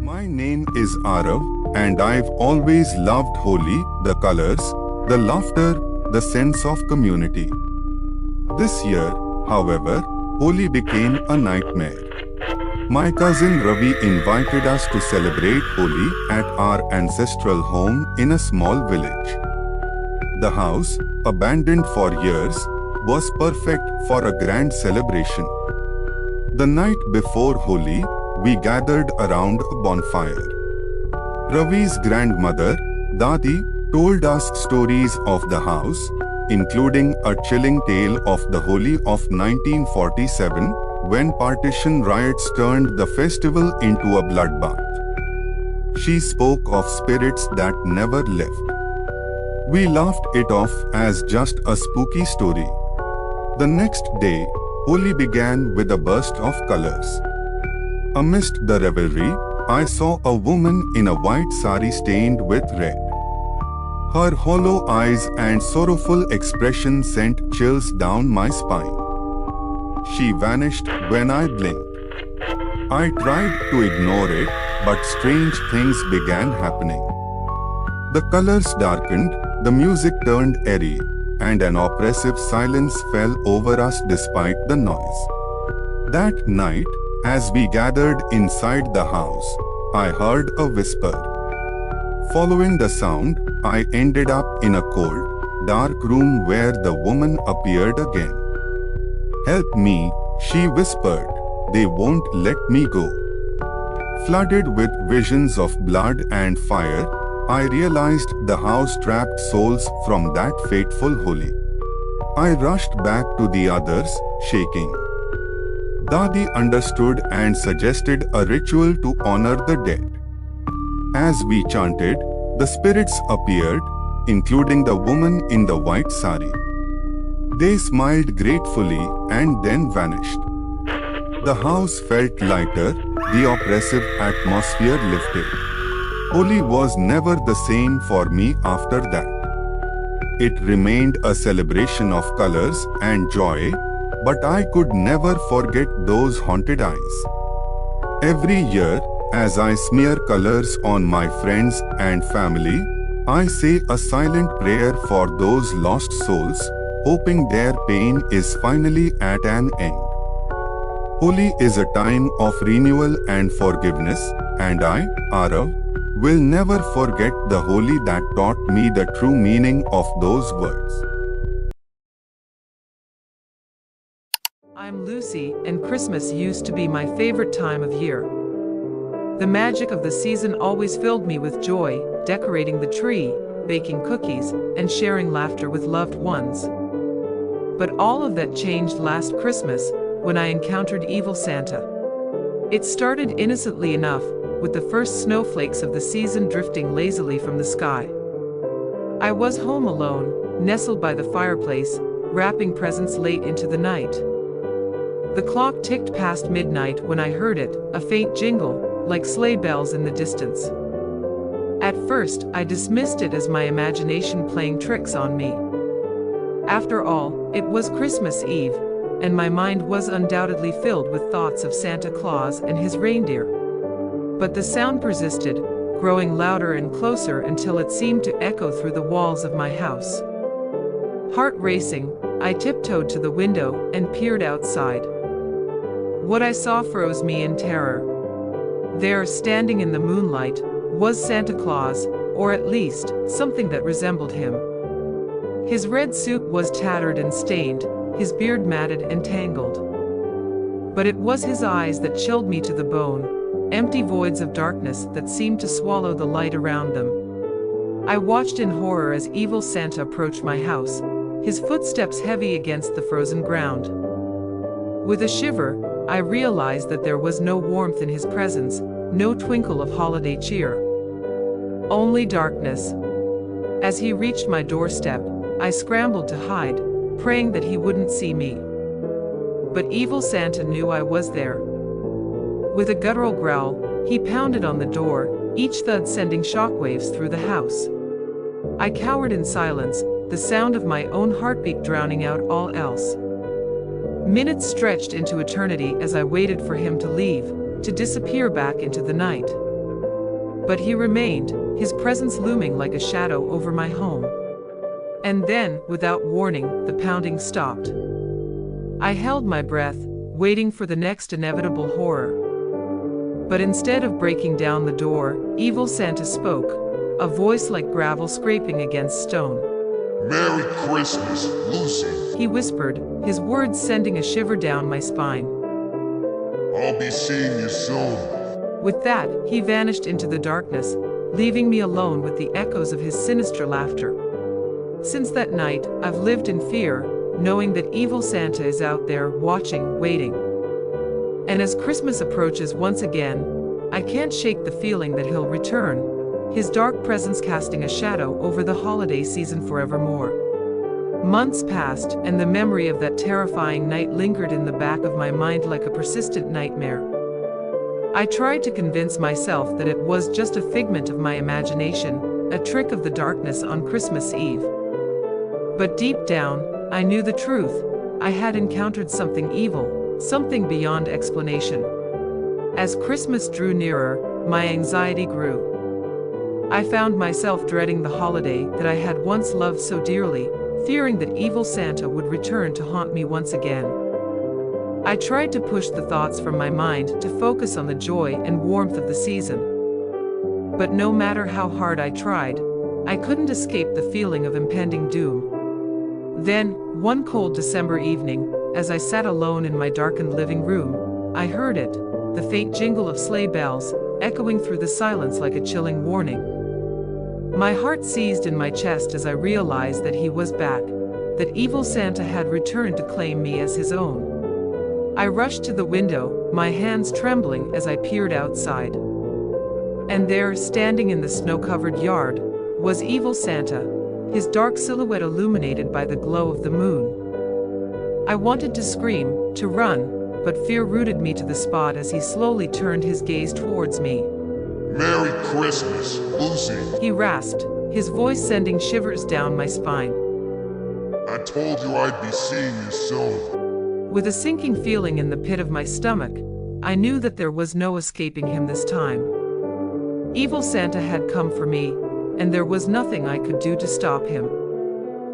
My name is Arav, and I've always loved Holi, the colors, the laughter, the sense of community. This year, however, Holi became a nightmare. My cousin Ravi invited us to celebrate Holi at our ancestral home in a small village. The house, abandoned for years, was perfect for a grand celebration. The night before Holi, we gathered around a bonfire. Ravi's grandmother, Dadi, told us stories of the house, including a chilling tale of the Holi of 1947, when partition riots turned the festival into a bloodbath. She spoke of spirits that never left. We laughed it off as just a spooky story. The next day, Holi began with a burst of colors. Amidst the revelry, I saw a woman in a white sari stained with red. Her hollow eyes and sorrowful expression sent chills down my spine. She vanished when I blinked. I tried to ignore it, but strange things began happening. The colors darkened, the music turned eerie, and an oppressive silence fell over us despite the noise. That night, as we gathered inside the house, I heard a whisper. Following the sound, I ended up in a cold, dark room where the woman appeared again. "Help me," she whispered. "They won't let me go." Flooded with visions of blood and fire, I realized the house trapped souls from that fateful Holi. I rushed back to the others, shaking. Dadi understood and suggested a ritual to honor the dead. As we chanted, the spirits appeared, including the woman in the white sari. They smiled gratefully and then vanished. The house felt lighter, the oppressive atmosphere lifted. Holi was never the same for me after that. It remained a celebration of colors and joy, but I could never forget those haunted eyes. Every year, as I smear colors on my friends and family, I say a silent prayer for those lost souls, hoping their pain is finally at an end. Holi is a time of renewal and forgiveness, and I, Arav, will never forget the Holi that taught me the true meaning of those words. I'm Lucy, and Christmas used to be my favorite time of year. The magic of the season always filled me with joy, decorating the tree, baking cookies, and sharing laughter with loved ones. But all of that changed last Christmas, when I encountered evil Santa. It started innocently enough, with the first snowflakes of the season drifting lazily from the sky. I was home alone, nestled by the fireplace, wrapping presents late into the night. The clock ticked past midnight when I heard it, a faint jingle, like sleigh bells in the distance. At first, I dismissed it as my imagination playing tricks on me. After all, it was Christmas Eve, and my mind was undoubtedly filled with thoughts of Santa Claus and his reindeer. But the sound persisted, growing louder and closer until it seemed to echo through the walls of my house. Heart racing, I tiptoed to the window and peered outside. What I saw froze me in terror. There, standing in the moonlight, was Santa Claus, or at least, something that resembled him. His red suit was tattered and stained, his beard matted and tangled. But it was his eyes that chilled me to the bone, empty voids of darkness that seemed to swallow the light around them. I watched in horror as evil Santa approached my house, his footsteps heavy against the frozen ground. With a shiver, I realized that there was no warmth in his presence, no twinkle of holiday cheer. Only darkness. As he reached my doorstep, I scrambled to hide, praying that he wouldn't see me. But evil Santa knew I was there. With a guttural growl, he pounded on the door, each thud sending shockwaves through the house. I cowered in silence, the sound of my own heartbeat drowning out all else. Minutes stretched into eternity as I waited for him to leave, to disappear back into the night. But he remained, his presence looming like a shadow over my home. And then, without warning, the pounding stopped. I held my breath, waiting for the next inevitable horror. But instead of breaking down the door, Evil Santa spoke, a voice like gravel scraping against stone. Merry Christmas, Lucy. He whispered, his words sending a shiver down my spine. I'll be seeing you soon. With that, he vanished into the darkness, leaving me alone with the echoes of his sinister laughter. Since that night, I've lived in fear, knowing that Evil Santa is out there, watching, waiting. And as Christmas approaches once again, I can't shake the feeling that he'll return, his dark presence casting a shadow over the holiday season forevermore. Months passed, and the memory of that terrifying night lingered in the back of my mind like a persistent nightmare. I tried to convince myself that it was just a figment of my imagination, a trick of the darkness on Christmas Eve. But deep down, I knew the truth. I had encountered something evil, something beyond explanation. As Christmas drew nearer, my anxiety grew. I found myself dreading the holiday that I had once loved so dearly, fearing that Evil Santa would return to haunt me once again. I tried to push the thoughts from my mind to focus on the joy and warmth of the season. But no matter how hard I tried, I couldn't escape the feeling of impending doom. Then, one cold December evening, as I sat alone in my darkened living room, I heard it, the faint jingle of sleigh bells, echoing through the silence like a chilling warning. My heart seized in my chest as I realized that he was back, that Evil Santa had returned to claim me as his own. I rushed to the window, my hands trembling as I peered outside. And there, standing in the snow-covered yard, was Evil Santa, his dark silhouette illuminated by the glow of the moon. I wanted to scream, to run, but fear rooted me to the spot as he slowly turned his gaze towards me. Merry Christmas, Lucy. He rasped, his voice sending shivers down my spine. I told you I'd be seeing you soon. With a sinking feeling in the pit of my stomach, I knew that there was no escaping him this time. Evil Santa had come for me, and there was nothing I could do to stop him.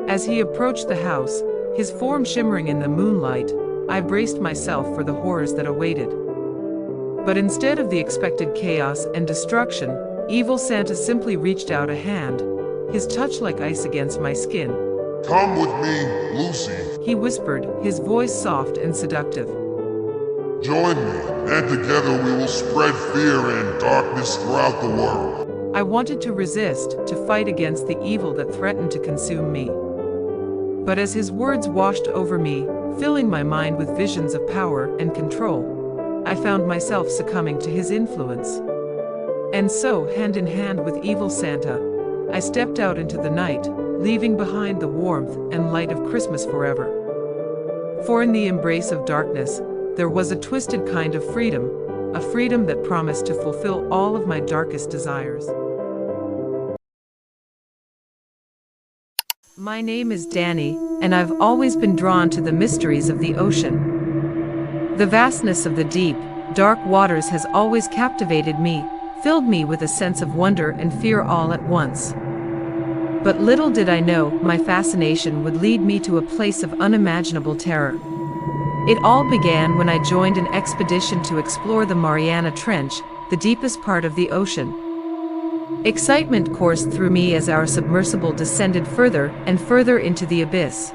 As he approached the house, his form shimmering in the moonlight, I braced myself for the horrors that awaited. But instead of the expected chaos and destruction, Evil Santa simply reached out a hand, his touch like ice against my skin. Come with me, Lucy. He whispered, his voice soft and seductive. Join me, and together we will spread fear and darkness throughout the world. I wanted to resist, to fight against the evil that threatened to consume me. But as his words washed over me, filling my mind with visions of power and control, I found myself succumbing to his influence. And so, hand in hand with Evil Santa, I stepped out into the night, leaving behind the warmth and light of Christmas forever. For in the embrace of darkness, there was a twisted kind of freedom, a freedom that promised to fulfill all of my darkest desires. My name is Danny, and I've always been drawn to the mysteries of the ocean. The vastness of the deep, dark waters has always captivated me, filled me with a sense of wonder and fear all at once. But little did I know, my fascination would lead me to a place of unimaginable terror. It all began when I joined an expedition to explore the Mariana Trench, the deepest part of the ocean. Excitement coursed through me as our submersible descended further and further into the abyss.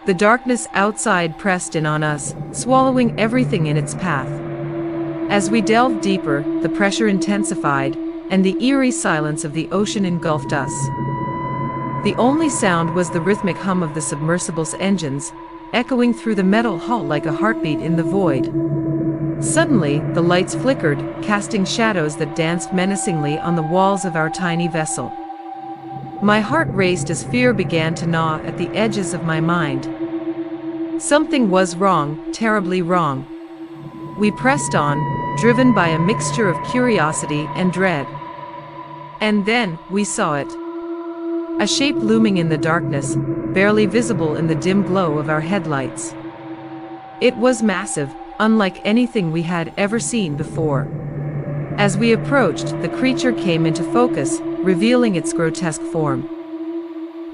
The darkness outside pressed in on us, swallowing everything in its path. As we delved deeper, the pressure intensified, and the eerie silence of the ocean engulfed us. The only sound was the rhythmic hum of the submersible's engines, echoing through the metal hull like a heartbeat in the void. Suddenly, the lights flickered, casting shadows that danced menacingly on the walls of our tiny vessel. My heart raced as fear began to gnaw at the edges of my mind. Something was wrong, terribly wrong. We pressed on, driven by a mixture of curiosity and dread. And then, we saw it. A shape looming in the darkness, barely visible in the dim glow of our headlights. It was massive, unlike anything we had ever seen before. As we approached, the creature came into focus, revealing its grotesque form.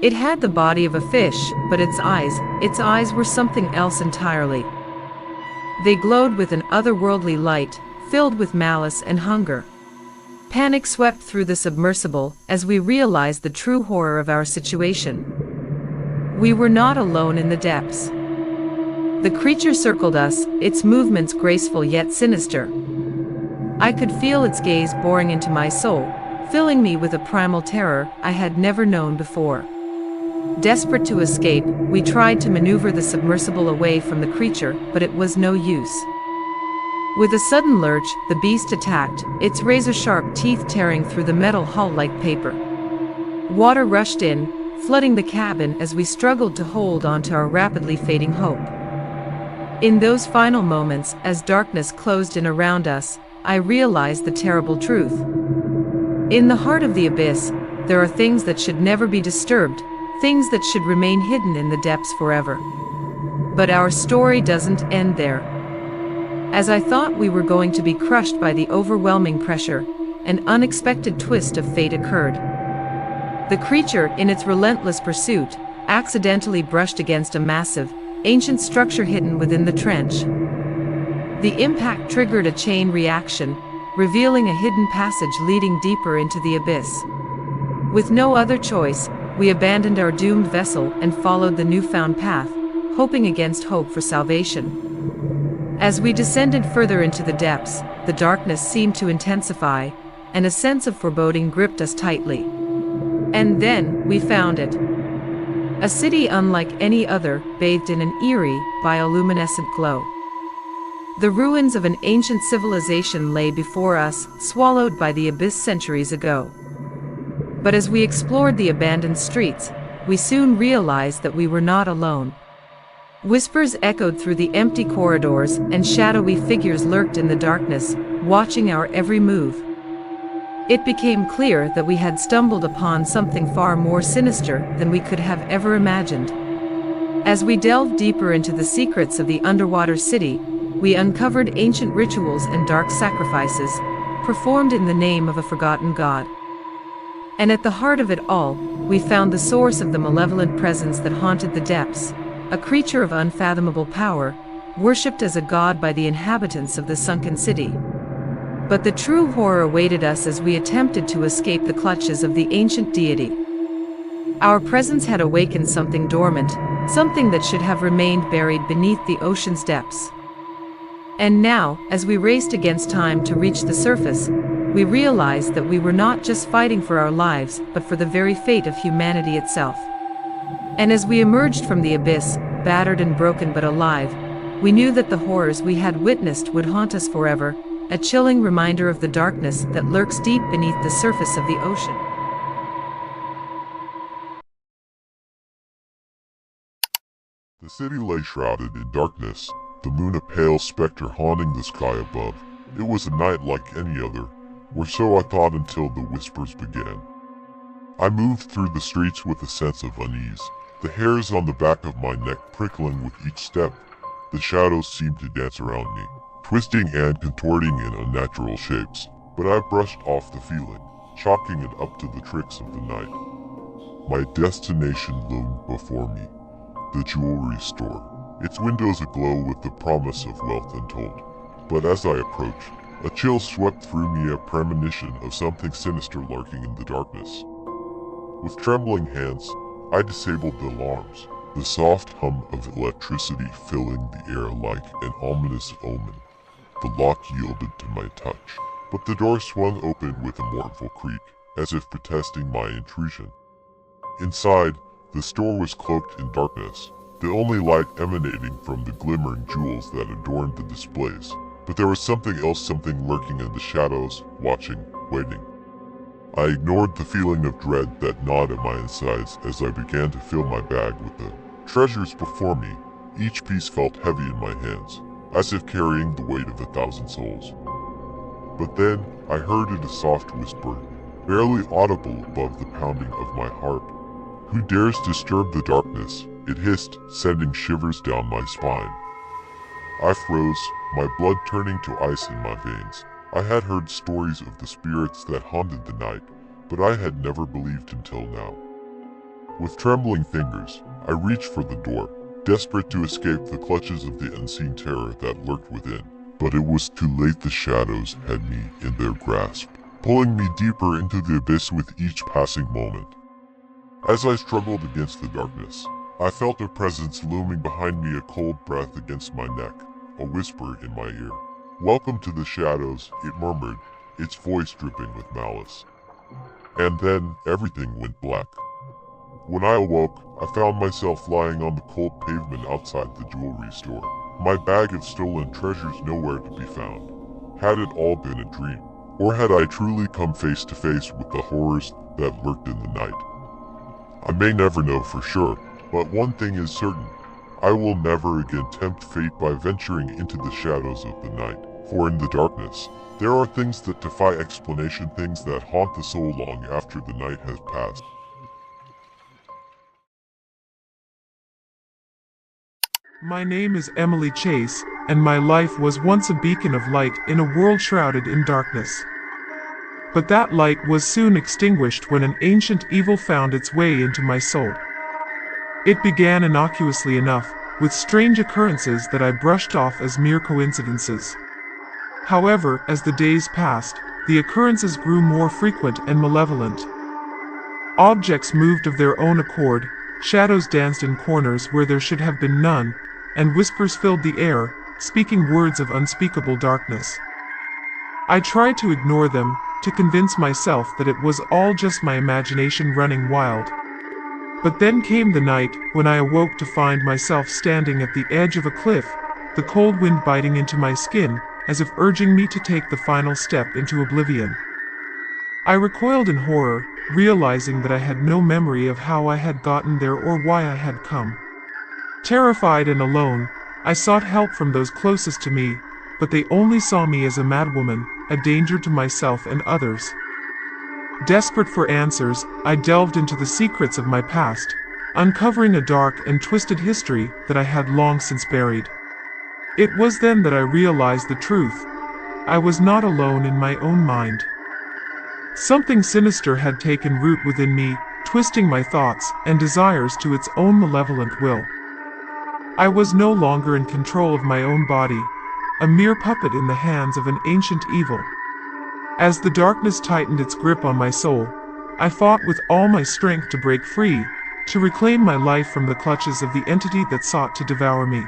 It had the body of a fish, but its eyes were something else entirely. They glowed with an otherworldly light, filled with malice and hunger. Panic swept through the submersible as we realized the true horror of our situation. We were not alone in the depths. The creature circled us, its movements graceful yet sinister. I could feel its gaze boring into my soul, filling me with a primal terror I had never known before. Desperate to escape, we tried to maneuver the submersible away from the creature, but it was no use. With a sudden lurch, the beast attacked, its razor-sharp teeth tearing through the metal hull like paper. Water rushed in, flooding the cabin as we struggled to hold on to our rapidly fading hope. In those final moments, as darkness closed in around us, I realized the terrible truth. In the heart of the abyss, there are things that should never be disturbed, things that should remain hidden in the depths forever. But our story doesn't end there. As I thought we were going to be crushed by the overwhelming pressure, an unexpected twist of fate occurred. The creature, in its relentless pursuit, accidentally brushed against a massive, ancient structure hidden within the trench. The impact triggered a chain reaction, revealing a hidden passage leading deeper into the abyss. With no other choice, we abandoned our doomed vessel and followed the newfound path, hoping against hope for salvation. As we descended further into the depths, the darkness seemed to intensify, and a sense of foreboding gripped us tightly. And then, we found it. A city unlike any other, bathed in an eerie, bioluminescent glow. The ruins of an ancient civilization lay before us, swallowed by the abyss centuries ago. But as we explored the abandoned streets, we soon realized that we were not alone. Whispers echoed through the empty corridors, and shadowy figures lurked in the darkness, watching our every move. It became clear that we had stumbled upon something far more sinister than we could have ever imagined. As we delved deeper into the secrets of the underwater city, we uncovered ancient rituals and dark sacrifices, performed in the name of a forgotten god. And at the heart of it all, we found the source of the malevolent presence that haunted the depths, a creature of unfathomable power, worshipped as a god by the inhabitants of the sunken city. But the true horror awaited us as we attempted to escape the clutches of the ancient deity. Our presence had awakened something dormant, something that should have remained buried beneath the ocean's depths. And now, as we raced against time to reach the surface, we realized that we were not just fighting for our lives, but for the very fate of humanity itself. And as we emerged from the abyss, battered and broken but alive, we knew that the horrors we had witnessed would haunt us forever, a chilling reminder of the darkness that lurks deep beneath the surface of the ocean. The city lay shrouded in darkness, the moon a pale specter haunting the sky above. It was a night like any other, or so I thought until the whispers began. I moved through the streets with a sense of unease, the hairs on the back of my neck prickling with each step. The shadows seemed to dance around me, twisting and contorting in unnatural shapes, but I brushed off the feeling, chalking it up to the tricks of the night. My destination loomed before me, the jewelry store, its windows aglow with the promise of wealth untold. But as I approached, a chill swept through me, a premonition of something sinister lurking in the darkness. With trembling hands, I disabled the alarms, the soft hum of electricity filling the air like an ominous omen. The lock yielded to my touch, but the door swung open with a mournful creak, as if protesting my intrusion. Inside, the store was cloaked in darkness, the only light emanating from the glimmering jewels that adorned the displays. But there was something else, something lurking in the shadows, watching, waiting. I ignored the feeling of dread that gnawed at my insides as I began to fill my bag with the treasures before me. Each piece felt heavy in my hands, as if carrying the weight of 1,000 souls. But then, I heard a soft whisper, barely audible above the pounding of my heart. "Who dares disturb the darkness?" it hissed, sending shivers down my spine. I froze, my blood turning to ice in my veins. I had heard stories of the spirits that haunted the night, but I had never believed until now. With trembling fingers, I reached for the door, desperate to escape the clutches of the unseen terror that lurked within. But it was too late. The shadows had me in their grasp, pulling me deeper into the abyss with each passing moment. As I struggled against the darkness, I felt a presence looming behind me, a cold breath against my neck, a whisper in my ear. "Welcome to the shadows," it murmured, its voice dripping with malice. And then, everything went black. When I awoke, I found myself lying on the cold pavement outside the jewelry store, my bag of stolen treasures nowhere to be found. Had it all been a dream? Or had I truly come face to face with the horrors that lurked in the night? I may never know for sure, but one thing is certain. I will never again tempt fate by venturing into the shadows of the night. For in the darkness, there are things that defy explanation, things that haunt the soul long after the night has passed. My name is Emily Chase, and my life was once a beacon of light in a world shrouded in darkness. But that light was soon extinguished when an ancient evil found its way into my soul. It began innocuously enough, with strange occurrences that I brushed off as mere coincidences. However, as the days passed, the occurrences grew more frequent and malevolent. Objects moved of their own accord, shadows danced in corners where there should have been none, and whispers filled the air, speaking words of unspeakable darkness. I tried to ignore them, to convince myself that it was all just my imagination running wild. But then came the night, when I awoke to find myself standing at the edge of a cliff, the cold wind biting into my skin, as if urging me to take the final step into oblivion. I recoiled in horror, realizing that I had no memory of how I had gotten there or why I had come. Terrified and alone, I sought help from those closest to me, but they only saw me as a madwoman, a danger to myself and others. Desperate for answers, I delved into the secrets of my past, uncovering a dark and twisted history that I had long since buried. It was then that I realized the truth. I was not alone in my own mind. Something sinister had taken root within me, twisting my thoughts and desires to its own malevolent will. I was no longer in control of my own body, a mere puppet in the hands of an ancient evil. As the darkness tightened its grip on my soul, I fought with all my strength to break free, to reclaim my life from the clutches of the entity that sought to devour me.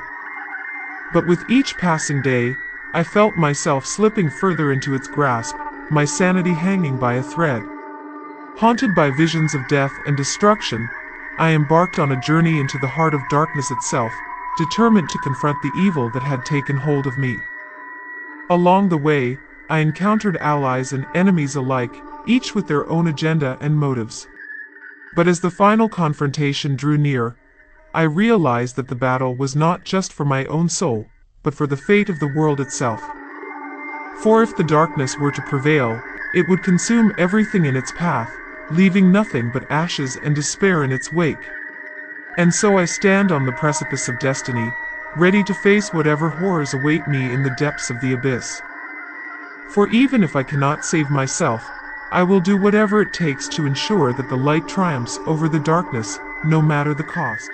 But with each passing day, I felt myself slipping further into its grasp, my sanity hanging by a thread. Haunted by visions of death and destruction, I embarked on a journey into the heart of darkness itself, determined to confront the evil that had taken hold of me. Along the way, I encountered allies and enemies alike, each with their own agenda and motives. But as the final confrontation drew near, I realized that the battle was not just for my own soul, but for the fate of the world itself. For if the darkness were to prevail, it would consume everything in its path, leaving nothing but ashes and despair in its wake. And so I stand on the precipice of destiny, ready to face whatever horrors await me in the depths of the abyss. For even if I cannot save myself, I will do whatever it takes to ensure that the light triumphs over the darkness, no matter the cost.